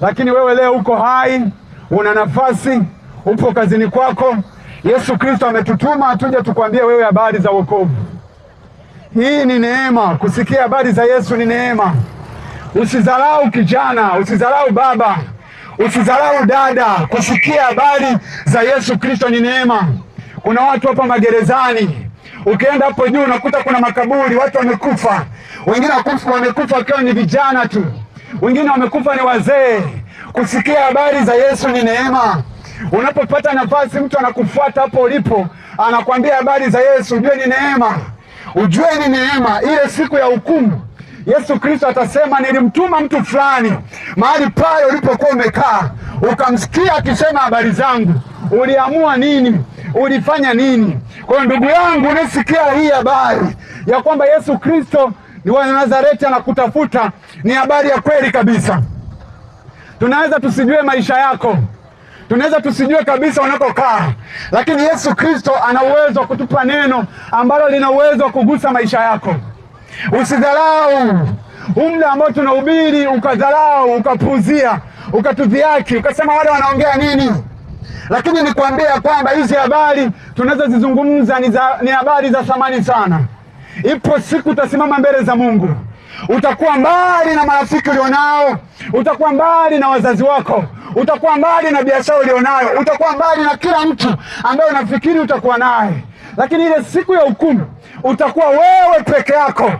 lakini wewe leo uko hai, una nafasi, upo kazini kwako. Yesu Kristo ametutuma tuje tukwambie wewe habari za wokovu. Hii ni neema, kusikia habari za Yesu ni neema. Usidharau kijana, usidharau baba, usidharau dada, kusikia habari za Yesu Kristo ni neema. Kuna watu hapa magerezani, ukienda hapo juu unakuta kuna makaburi, watu wamekufa. Wengine wamekufa wakiwa ni vijana tu, wengine wamekufa ni wazee. Kusikia habari za Yesu ni neema. Unapopata nafasi, mtu anakufuata hapo ulipo, anakwambia habari za Yesu, ujue ni neema. Ujue ni neema. Ile siku ya hukumu Yesu Kristo atasema, nilimtuma mtu fulani mahali pale ulipokuwa umekaa, ukamsikia akisema habari zangu. Uliamua nini? Ulifanya nini? Kwa hiyo ndugu yangu, unasikia hii habari ya kwamba Yesu Kristo ni wa Nazareti anakutafuta, ni habari ya kweli kabisa. Tunaweza tusijue maisha yako, tunaweza tusijue kabisa unakokaa, lakini Yesu Kristo ana uwezo wa kutupa neno ambalo lina uwezo wa kugusa maisha yako. Usidharau muda ambao tunahubiri, ukadharau, ukapuzia, ukatudhiaki, ukasema wale wanaongea nini. Lakini nikwambia kwamba hizi habari tunazozizungumza ni habari za thamani sana. Ipo siku utasimama mbele za Mungu, utakuwa mbali na marafiki ulionao, utakuwa mbali na wazazi wako, utakuwa mbali na biashara ulionayo, utakuwa mbali na kila mtu ambaye unafikiri utakuwa naye. Lakini ile siku ya hukumu utakuwa wewe peke yako.